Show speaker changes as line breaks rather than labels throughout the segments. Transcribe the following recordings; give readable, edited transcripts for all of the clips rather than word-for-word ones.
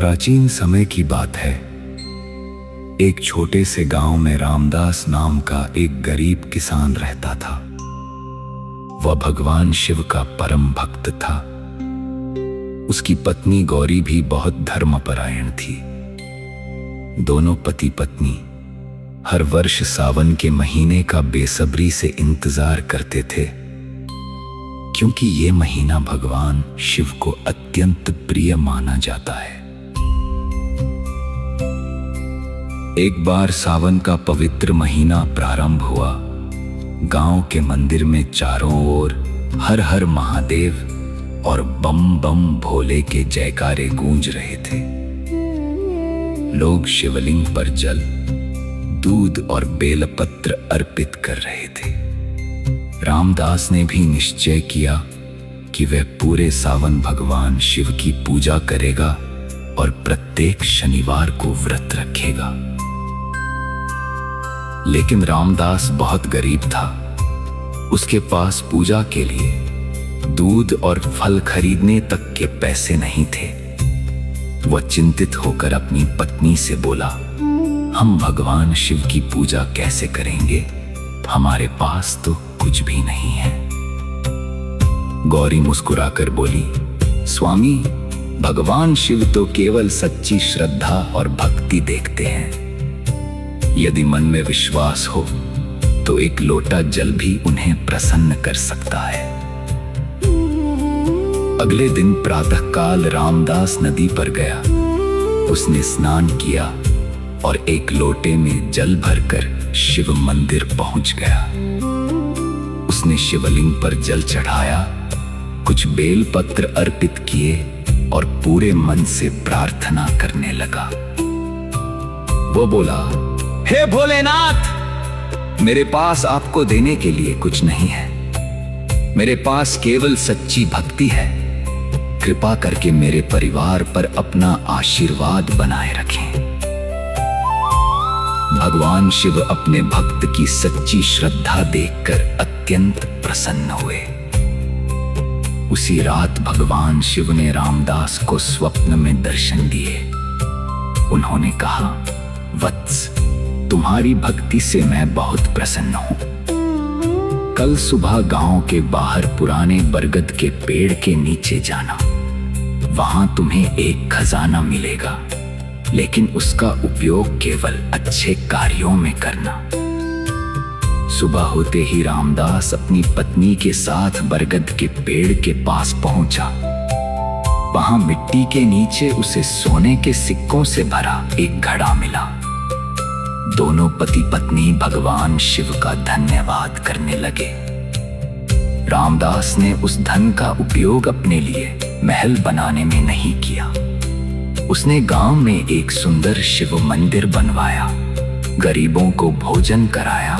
प्राचीन समय की बात है। एक छोटे से गांव में रामदास नाम का एक गरीब किसान रहता था। वह भगवान शिव का परम भक्त था। उसकी पत्नी गौरी भी बहुत धर्मपरायण थी। दोनों पति पत्नी हर वर्ष सावन के महीने का बेसब्री से इंतजार करते थे, क्योंकि ये महीना भगवान शिव को अत्यंत प्रिय माना जाता है। एक बार सावन का पवित्र महीना प्रारंभ हुआ। गांव के मंदिर में चारों ओर हर हर महादेव और बम बम भोले के जयकारे गूंज रहे थे। लोग शिवलिंग पर जल, दूध और बेलपत्र अर्पित कर रहे थे। रामदास ने भी निश्चय किया कि वह पूरे सावन भगवान शिव की पूजा करेगा और प्रत्येक शनिवार को व्रत रखेगा। लेकिन रामदास बहुत गरीब था। उसके पास पूजा के लिए दूध और फल खरीदने तक के पैसे नहीं थे। वह चिंतित होकर अपनी पत्नी से बोला, हम भगवान शिव की पूजा कैसे करेंगे? हमारे पास तो कुछ भी नहीं है। गौरी मुस्कुराकर बोली, स्वामी, भगवान शिव तो केवल सच्ची श्रद्धा और भक्ति देखते हैं। यदि मन में विश्वास हो तो एक लोटा जल भी उन्हें प्रसन्न कर सकता है। अगले दिन प्रातःकाल रामदास नदी पर गया। उसने स्नान किया और एक लोटे में जल भरकर शिव मंदिर पहुंच गया। उसने शिवलिंग पर जल चढ़ाया, कुछ बेलपत्र अर्पित किए और पूरे मन से प्रार्थना करने लगा। वो बोला, हे भोलेनाथ, मेरे पास आपको देने के लिए कुछ नहीं है। मेरे पास केवल सच्ची भक्ति है। कृपा करके मेरे परिवार पर अपना आशीर्वाद बनाए रखें। भगवान शिव अपने भक्त की सच्ची श्रद्धा देखकर अत्यंत प्रसन्न हुए। उसी रात भगवान शिव ने रामदास को स्वप्न में दर्शन दिए। उन्होंने कहा, वत्स, तुम्हारी भक्ति से मैं बहुत प्रसन्न हूं। कल सुबह गांव के बाहर पुराने बरगद के पेड़ के नीचे जाना। वहां तुम्हें एक खजाना मिलेगा, लेकिन उसका उपयोग केवल अच्छे कार्यों में करना। सुबह होते ही रामदास अपनी पत्नी के साथ बरगद के पेड़ के पास पहुंचा। वहां मिट्टी के नीचे उसे सोने के सिक्कों से भरा एक घड़ा मिला। दोनों पति पत्नी भगवान शिव का धन्यवाद करने लगे। रामदास ने उस धन का उपयोग अपने लिए महल बनाने में नहीं किया। उसने गांव में एक सुंदर शिव मंदिर बनवाया, गरीबों को भोजन कराया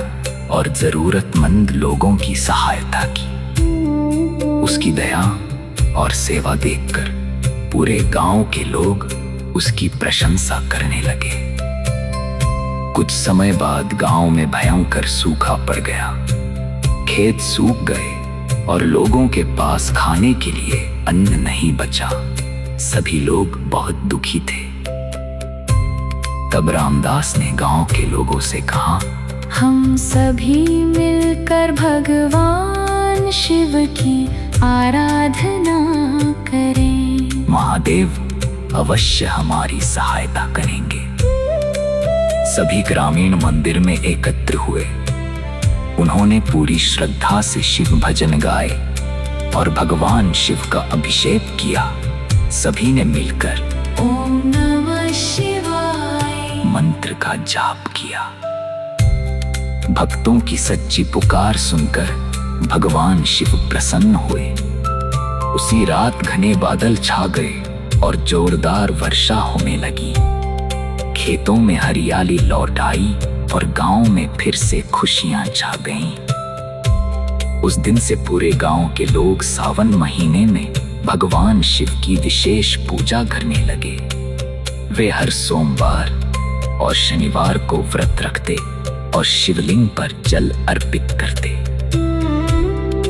और जरूरतमंद लोगों की सहायता की। उसकी दया और सेवा देखकर पूरे गांव के लोग उसकी प्रशंसा करने लगे। कुछ समय बाद गांव में भयंकर सूखा पड़ गया। खेत सूख गए और लोगों के पास खाने के लिए अन्न नहीं बचा। सभी लोग बहुत दुखी थे। तब रामदास ने गांव के लोगों से कहा,
हम सभी मिलकर भगवान शिव की आराधना करें।
महादेव अवश्य हमारी सहायता करेंगे। सभी ग्रामीण मंदिर में एकत्र हुए। उन्होंने पूरी श्रद्धा से शिव भजन गाए और भगवान शिव का अभिषेक किया। सभी ने मिलकर
ओम नमः शिवाय
मंत्र का जाप किया। भक्तों की सच्ची पुकार सुनकर भगवान शिव प्रसन्न हुए। उसी रात घने बादल छा गए और जोरदार वर्षा होने लगी। खेतों में हरियाली लौट आई और गांव में फिर से खुशियां छा गईं। उस दिन से पूरे गांव के लोग सावन महीने में भगवान शिव की विशेष पूजा करने लगे। वे हर सोमवार और शनिवार को व्रत रखते और शिवलिंग पर जल अर्पित करते।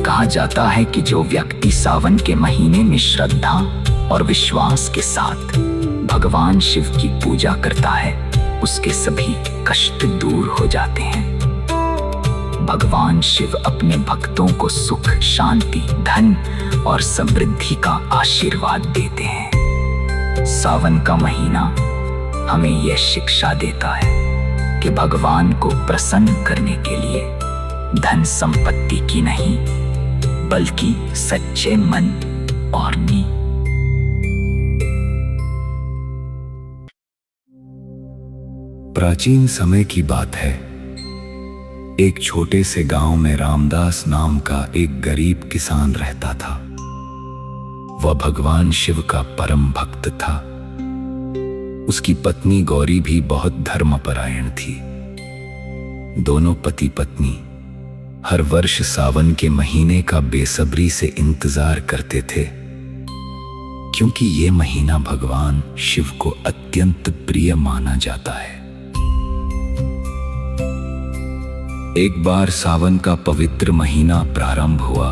कहा जाता है कि जो व्यक्ति सावन के महीने में श्रद्धा और विश्वास के साथ भगवान शिव की पूजा करता है उसके सभी कष्ट दूर हो जाते हैं। भगवान शिव अपने भक्तों को सुख, शांति, धन और समृद्धि का आशीर्वाद देते हैं। सावन का महीना हमें यह शिक्षा देता है कि भगवान को प्रसन्न करने के लिए धन संपत्ति की नहीं, बल्कि सच्चे मन और नीयत।
प्राचीन समय की बात है। एक छोटे से गांव में रामदास नाम का एक गरीब किसान रहता था। वह भगवान शिव का परम भक्त था। उसकी पत्नी गौरी भी बहुत धर्मपरायण थी। दोनों पति पत्नी हर वर्ष सावन के महीने का बेसब्री से इंतजार करते थे, क्योंकि ये महीना भगवान शिव को अत्यंत प्रिय माना जाता है। एक बार सावन का पवित्र महीना प्रारंभ हुआ।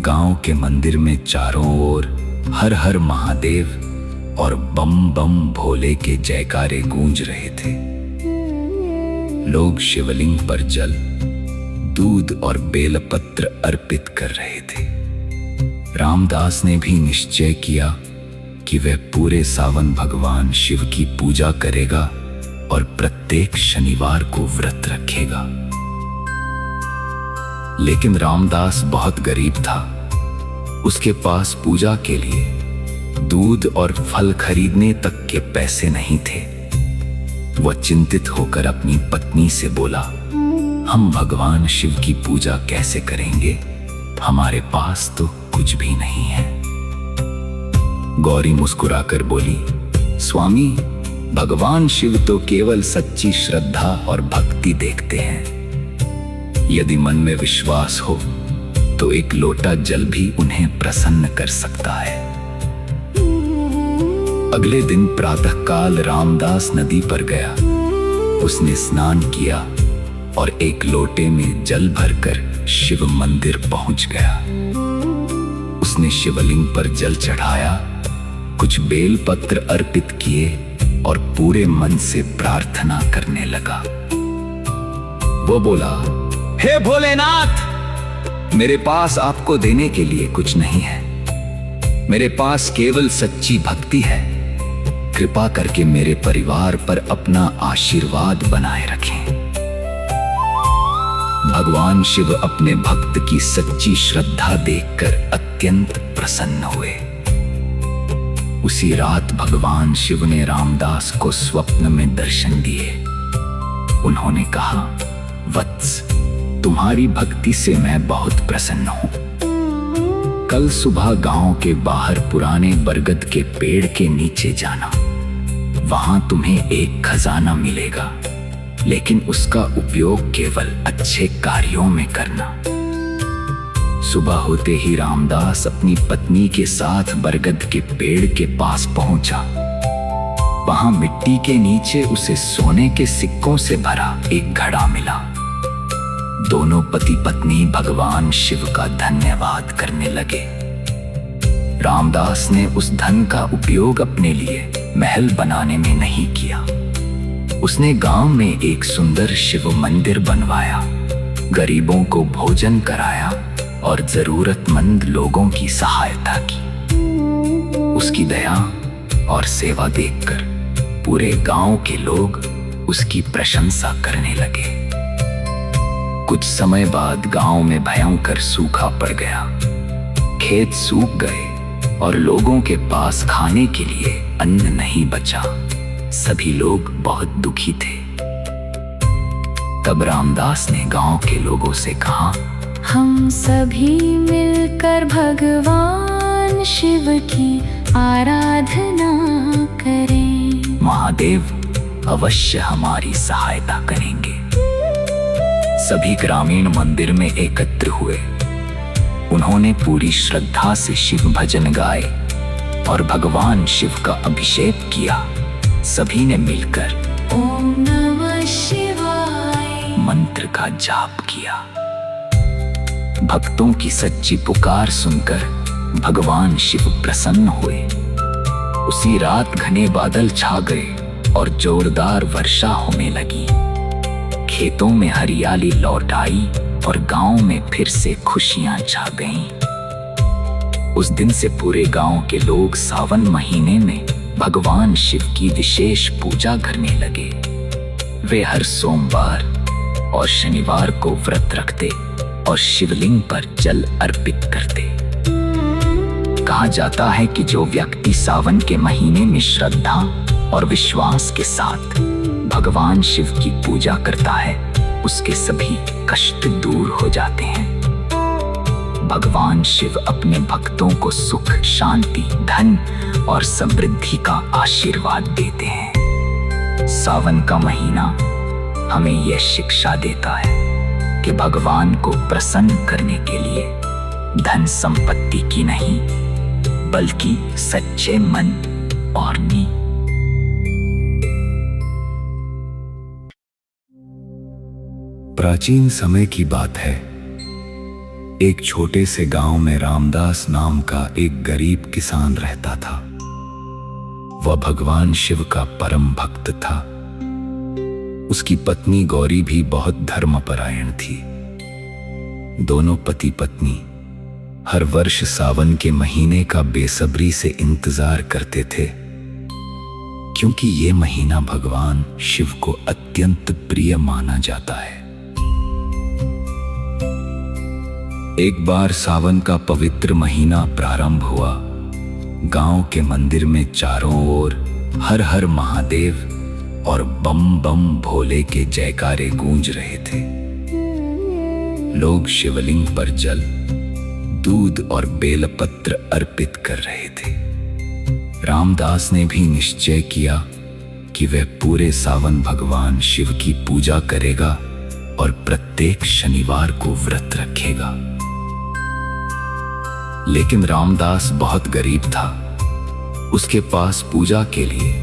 गांव के मंदिर में चारों ओर हर हर महादेव और बम बम भोले के जयकारे गूंज रहे थे। लोग शिवलिंग पर जल, दूध और बेलपत्र अर्पित कर रहे थे। रामदास ने भी निश्चय किया कि वह पूरे सावन भगवान शिव की पूजा करेगा और प्रत्येक शनिवार को व्रत रखेगा। लेकिन रामदास बहुत गरीब था। उसके पास पूजा के लिए दूध और फल खरीदने तक के पैसे नहीं थे। वह चिंतित होकर अपनी पत्नी से बोला, हम भगवान शिव की पूजा कैसे करेंगे? हमारे पास तो कुछ भी नहीं है। गौरी मुस्कुराकर बोली, स्वामी, भगवान शिव तो केवल सच्ची श्रद्धा और भक्ति देखते हैं। यदि मन में विश्वास हो तो एक लोटा जल भी उन्हें प्रसन्न कर सकता है। अगले दिन प्रातःकाल रामदास नदी पर गया। उसने स्नान किया और एक लोटे में जल भरकर शिव मंदिर पहुंच गया। उसने शिवलिंग पर जल चढ़ाया, कुछ बेलपत्र अर्पित किए और पूरे मन से प्रार्थना करने लगा। वो बोला, हे भोलेनाथ, मेरे पास आपको देने के लिए कुछ नहीं है। मेरे पास केवल सच्ची भक्ति है। कृपा करके मेरे परिवार पर अपना आशीर्वाद बनाए रखें। भगवान शिव अपने भक्त की सच्ची श्रद्धा देखकर अत्यंत प्रसन्न हुए। उसी रात भगवान शिव ने रामदास को स्वप्न में दर्शन दिए। उन्होंने कहा, वत्स, तुम्हारी भक्ति से मैं बहुत प्रसन्न हूं। कल सुबह गांव के बाहर पुराने बरगद के पेड़ के नीचे जाना। वहां तुम्हें एक खजाना मिलेगा, लेकिन उसका उपयोग केवल अच्छे कार्यों में करना। सुबह होते ही रामदास अपनी पत्नी के साथ बरगद के पेड़ के पास पहुंचा। वहां मिट्टी के नीचे उसे सोने के सिक्कों से भरा एक घड़ा मिला। दोनों पति पत्नी भगवान शिव का धन्यवाद करने लगे। रामदास ने उस धन का उपयोग अपने लिए महल बनाने में नहीं किया। उसने गांव में एक सुंदर शिव मंदिर बनवाया, गरीबों को भोजन कराया और जरूरतमंद लोगों की सहायता की। उसकी दया और सेवा देखकर पूरे गांव के लोग उसकी प्रशंसा करने लगे। कुछ समय बाद गांव में भयंकर सूखा पड़ गया। खेत सूख गए और लोगों के पास खाने के लिए अन्न नहीं बचा। सभी लोग बहुत दुखी थे। तब रामदास ने गांव के लोगों से कहा,
हम सभी मिलकर भगवान शिव की आराधना करें।
महादेव अवश्य हमारी सहायता करेंगे। सभी ग्रामीण मंदिर में एकत्र हुए। उन्होंने पूरी श्रद्धा से शिव भजन गाए और भगवान शिव का अभिषेक किया। सभी ने मिलकर
ओम नमः शिवाय
मंत्र का जाप किया। भक्तों की सच्ची पुकार सुनकर भगवान शिव प्रसन्न हुए। उसी उसी रात घने बादल छा गए और जोरदार वर्षा होने लगी। खेतों में हरियाली लौट आई और गांव में फिर से खुशियां छा गईं। उस दिन से पूरे गांव के लोग सावन महीने में भगवान शिव की विशेष पूजा करने लगे। वे हर सोमवार और शनिवार को व्रत रखते और शिवलिंग पर जल अर्पित करते। कहा जाता है कि जो व्यक्ति सावन के महीने में श्रद्धा और विश्वास के साथ भगवान शिव की पूजा करता है, उसके सभी कष्ट दूर हो जाते हैं। भगवान शिव अपने भक्तों को सुख, शांति, धन और समृद्धि का आशीर्वाद देते हैं। सावन का महीना हमें यह शिक्षा देता है कि भगवान को प्रसन्न करने के लिए धन संपत्ति की नहीं, बल्कि सच्चे मन और नीयत।
प्राचीन समय की बात है। एक छोटे से गांव में रामदास नाम का एक गरीब किसान रहता था। वह भगवान शिव का परम भक्त था। उसकी पत्नी गौरी भी बहुत धर्मपरायण थी। दोनों पति पत्नी हर वर्ष सावन के महीने का बेसब्री से इंतजार करते थे, क्योंकि ये महीना भगवान शिव को अत्यंत प्रिय माना जाता है। एक बार सावन का पवित्र महीना प्रारंभ हुआ। गांव के मंदिर में चारों ओर हर हर महादेव और बम बम भोले के जयकारे गूंज रहे थे। लोग शिवलिंग पर जल, दूध और बेलपत्र अर्पित कर रहे थे। रामदास ने भी निश्चय किया कि वह पूरे सावन भगवान शिव की पूजा करेगा और प्रत्येक शनिवार को व्रत रखेगा। लेकिन रामदास बहुत गरीब था। उसके पास पूजा के लिए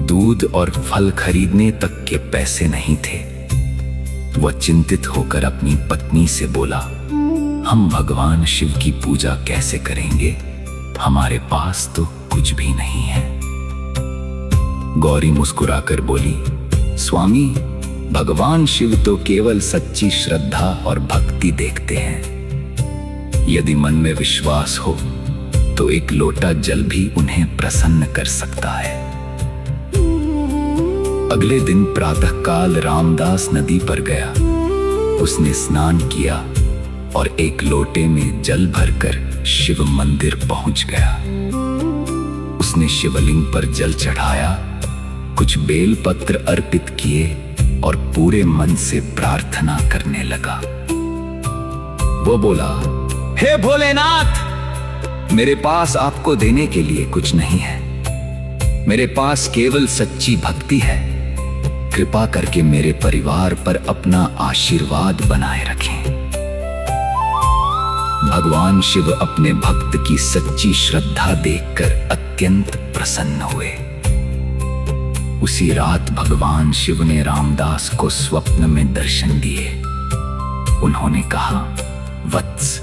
दूध और फल खरीदने तक के पैसे नहीं थे। वह चिंतित होकर अपनी पत्नी से बोला, हम भगवान शिव की पूजा कैसे करेंगे? हमारे पास तो कुछ भी नहीं है। गौरी मुस्कुराकर बोली, स्वामी, भगवान शिव तो केवल सच्ची श्रद्धा और भक्ति देखते हैं। यदि मन में विश्वास हो तो एक लोटा जल भी उन्हें प्रसन्न कर सकता है। अगले दिन प्रातःकाल रामदास नदी पर गया। उसने स्नान किया और एक लोटे में जल भरकर शिव मंदिर पहुंच गया। उसने शिवलिंग पर जल चढ़ाया, कुछ बेलपत्र अर्पित किए और पूरे मन से प्रार्थना करने लगा। वो बोला, हे भोलेनाथ, मेरे पास आपको देने के लिए कुछ नहीं है। मेरे पास केवल सच्ची भक्ति है। कृपा करके मेरे परिवार पर अपना आशीर्वाद बनाए रखें। भगवान शिव अपने भक्त की सच्ची श्रद्धा देखकर अत्यंत प्रसन्न हुए। उसी रात भगवान शिव ने रामदास को स्वप्न में दर्शन दिए। उन्होंने कहा, वत्स,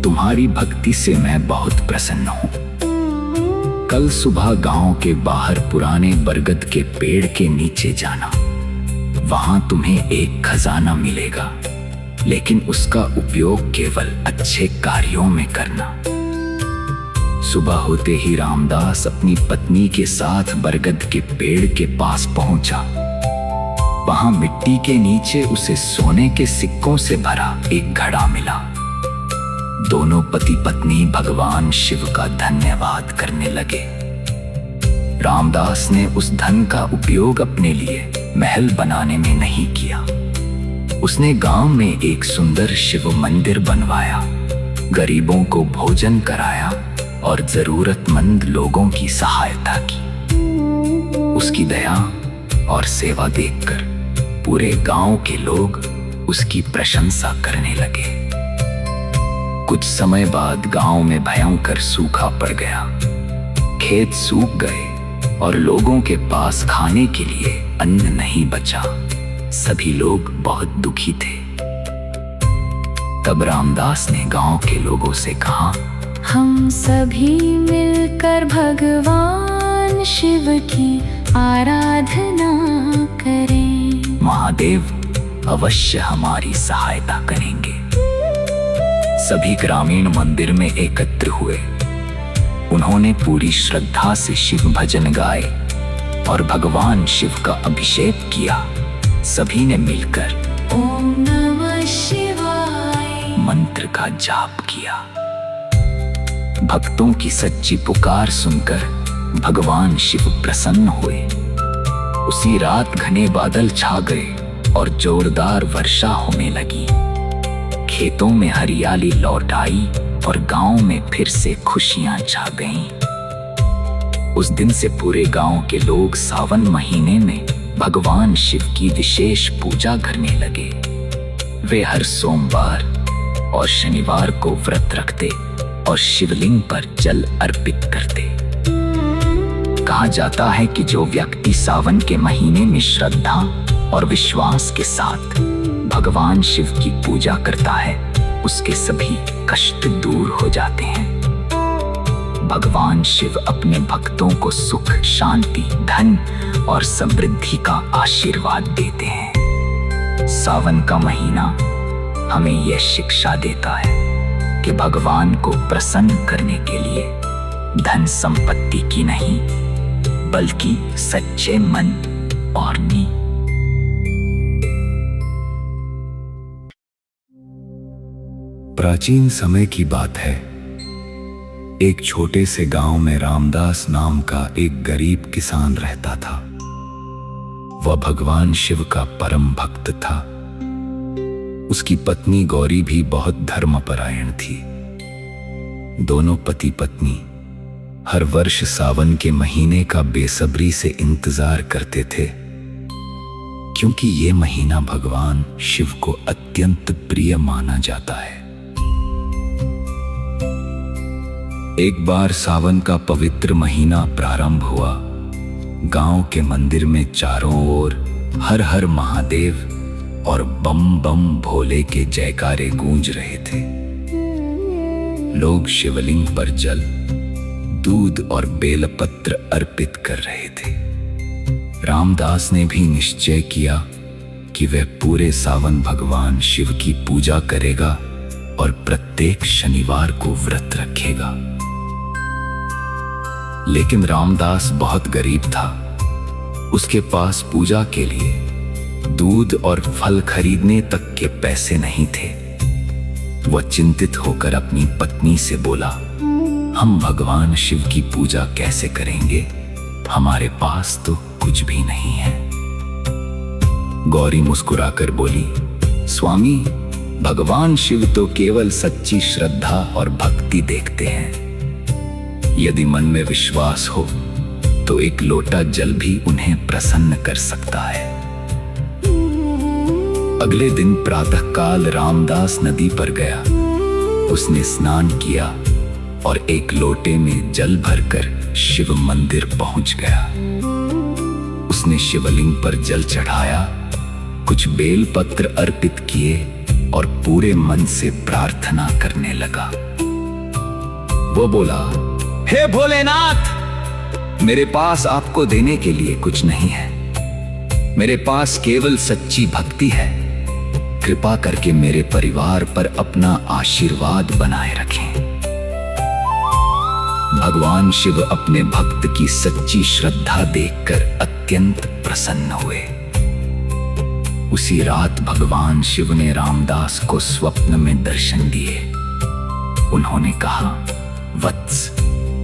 तुम्हारी भक्ति से मैं बहुत प्रसन्न हूं। कल सुबह गांव के बाहर पुराने बरगद के पेड़ के नीचे जाना। वहां तुम्हें एक खजाना मिलेगा, लेकिन उसका उपयोग केवल अच्छे कार्यों में करना। सुबह होते ही रामदास अपनी पत्नी के साथ बरगद के पेड़ के पास पहुंचा। वहां मिट्टी के नीचे उसे सोने के सिक्कों से भरा एक घड़ा मिला। दोनों पति पत्नी भगवान शिव का धन्यवाद करने लगे। रामदास ने उस धन का उपयोग अपने लिए महल बनाने में नहीं किया। उसने गांव में एक सुंदर शिव मंदिर बनवाया, गरीबों को भोजन कराया और जरूरतमंद लोगों की सहायता की। उसकी दया और सेवा देखकर पूरे गांव के लोग उसकी प्रशंसा करने लगे। कुछ समय बाद गांव में भयंकर सूखा पड़ गया। खेत सूख गए और लोगों के पास खाने के लिए अन्न नहीं बचा। सभी लोग बहुत दुखी थे। तब रामदास ने गांव के लोगों से कहा,
हम सभी मिलकर भगवान शिव की आराधना करें।
महादेव अवश्य हमारी सहायता करेंगे। सभी ग्रामीण मंदिर में एकत्र हुए। उन्होंने पूरी श्रद्धा से शिव भजन गाए और भगवान शिव का अभिषेक किया। सभी ने मिलकर
ओम नमः शिवाय
मंत्र का जाप किया। भक्तों की सच्ची पुकार सुनकर भगवान शिव प्रसन्न हुए। उसी रात घने बादल छा गए और जोरदार वर्षा होने लगी। खेतों में हरियाली लौट आई और गांव में फिर से खुशियां छा गईं। उस दिन से पूरे गांव के लोग सावन महीने में भगवान शिव की विशेष पूजा करने लगे। वे हर सोमवार और शनिवार को व्रत रखते और शिवलिंग पर जल अर्पित करते। कहा जाता है कि जो व्यक्ति सावन के महीने में श्रद्धा और विश्वास के साथ भगवान शिव की पूजा करता है, उसके सभी कष्ट दूर हो जाते हैं। भगवान शिव अपने भक्तों को सुख, शांति, धन और समृद्धि का आशीर्वाद देते हैं। सावन का महीना हमें यह शिक्षा देता है कि भगवान को प्रसन्न करने के लिए धन संपत्ति की नहीं, बल्कि सच्चे मन और नीयत।
प्राचीन समय की बात है। एक छोटे से गांव में रामदास नाम का एक गरीब किसान रहता था। वह भगवान शिव का परम भक्त था। उसकी पत्नी गौरी भी बहुत धर्मपरायण थी। दोनों पति पत्नी हर वर्ष सावन के महीने का बेसब्री से इंतजार करते थे, क्योंकि ये महीना भगवान शिव को अत्यंत प्रिय माना जाता है। एक बार सावन का पवित्र महीना प्रारंभ हुआ। गांव के मंदिर में चारों ओर हर हर महादेव और बम बम भोले के जयकारे गूंज रहे थे। लोग शिवलिंग पर जल, दूध और बेलपत्र अर्पित कर रहे थे। रामदास ने भी निश्चय किया कि वह पूरे सावन भगवान शिव की पूजा करेगा और प्रत्येक शनिवार को व्रत रखेगा। लेकिन रामदास बहुत गरीब था। उसके पास पूजा के लिए दूध और फल खरीदने तक के पैसे नहीं थे। वह चिंतित होकर अपनी पत्नी से बोला, हम भगवान शिव की पूजा कैसे करेंगे? हमारे पास तो कुछ भी नहीं है। गौरी मुस्कुराकर बोली, स्वामी, भगवान शिव तो केवल सच्ची श्रद्धा और भक्ति देखते हैं। यदि मन में विश्वास हो तो एक लोटा जल भी उन्हें प्रसन्न कर सकता है। अगले दिन प्रातःकाल रामदास नदी पर गया। उसने स्नान किया और एक लोटे में जल भरकर शिव मंदिर पहुंच गया। उसने शिवलिंग पर जल चढ़ाया, कुछ बेलपत्र अर्पित किए और पूरे मन से प्रार्थना करने लगा। वो बोला, हे भोलेनाथ, मेरे पास आपको देने के लिए कुछ नहीं है। मेरे पास केवल सच्ची भक्ति है। कृपा करके मेरे परिवार पर अपना आशीर्वाद बनाए रखें। भगवान शिव अपने भक्त की सच्ची श्रद्धा देखकर अत्यंत प्रसन्न हुए। उसी रात भगवान शिव ने रामदास को स्वप्न में दर्शन दिए। उन्होंने कहा, वत्स,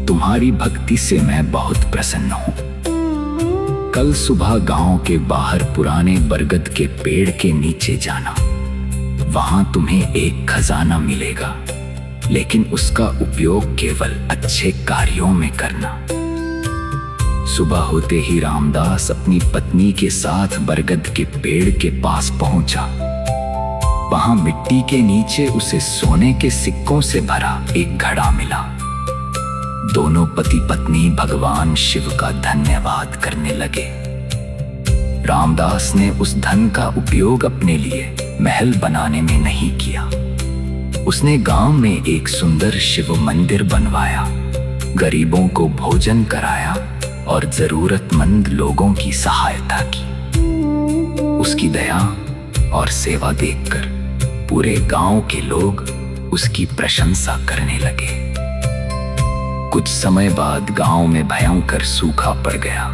तुम्हारी भक्ति से मैं बहुत प्रसन्न हूं। कल सुबह गांव के बाहर पुराने बरगद के पेड़ के नीचे जाना। वहां तुम्हें एक खजाना मिलेगा, लेकिन उसका उपयोग केवल अच्छे कार्यों में करना। सुबह होते ही रामदास अपनी पत्नी के साथ बरगद के पेड़ के पास पहुंचा। वहां मिट्टी के नीचे उसे सोने के सिक्कों से भरा एक घड़ा मिला। दोनों पति पत्नी भगवान शिव का धन्यवाद करने लगे। रामदास ने उस धन का उपयोग अपने लिए महल बनाने में नहीं किया। उसने गांव में एक सुंदर शिव मंदिर बनवाया, गरीबों को भोजन कराया
और जरूरतमंद लोगों की सहायता की। उसकी दया और सेवा देखकर पूरे गांव के लोग उसकी प्रशंसा करने लगे। कुछ समय बाद गांव में भयंकर सूखा पड़ गया।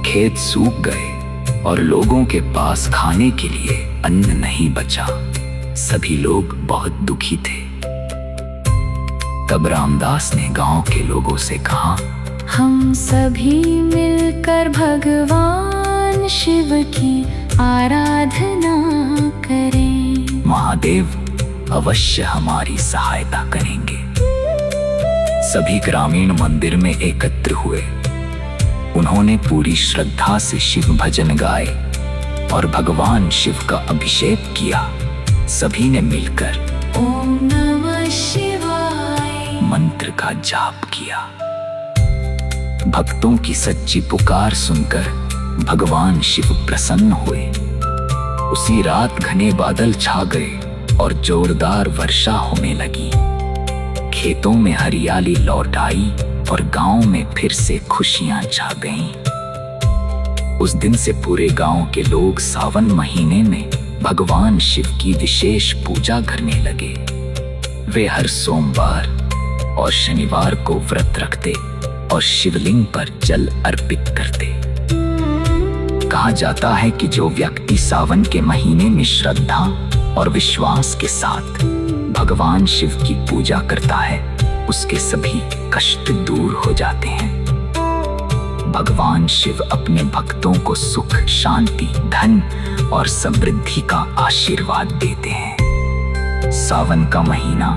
खेत सूख गए और लोगों के पास खाने के लिए अन्न नहीं बचा। सभी लोग बहुत दुखी थे। तब रामदास ने गांव के लोगों से कहा,
हम सभी मिलकर भगवान शिव की आराधना करें।
महादेव अवश्य हमारी सहायता करेंगे। सभी ग्रामीण मंदिर में एकत्र हुए। उन्होंने पूरी श्रद्धा से शिव भजन गाए और भगवान शिव का अभिषेक किया। सभी ने मिलकर
ओम नमः शिवाय
मंत्र का जाप किया। भक्तों की सच्ची पुकार सुनकर भगवान शिव प्रसन्न हुए। उसी रात घने बादल छा गए और जोरदार वर्षा होने लगी। खेतों में हरियाली लौट आई और गांव में फिर से खुशियां छा गईं। उस दिन से पूरे गांव के लोग सावन महीने में भगवान शिव की विशेष पूजा करने लगे। वे हर सोमवार और शनिवार को व्रत रखते और शिवलिंग पर जल अर्पित करते। कहा जाता है कि जो व्यक्ति सावन के महीने में श्रद्धा और विश्वास के साथ भगवान शिव की पूजा करता है, उसके सभी कष्ट दूर हो जाते हैं। भगवान शिव अपने भक्तों को सुख, शांति, धन और समृद्धि का आशीर्वाद देते हैं। सावन का महीना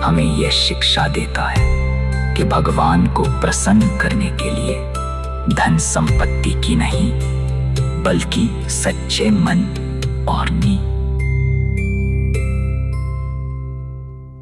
हमें यह शिक्षा देता है कि भगवान को प्रसन्न करने के लिए धन संपत्ति की नहीं, बल्कि सच्चे मन और नीति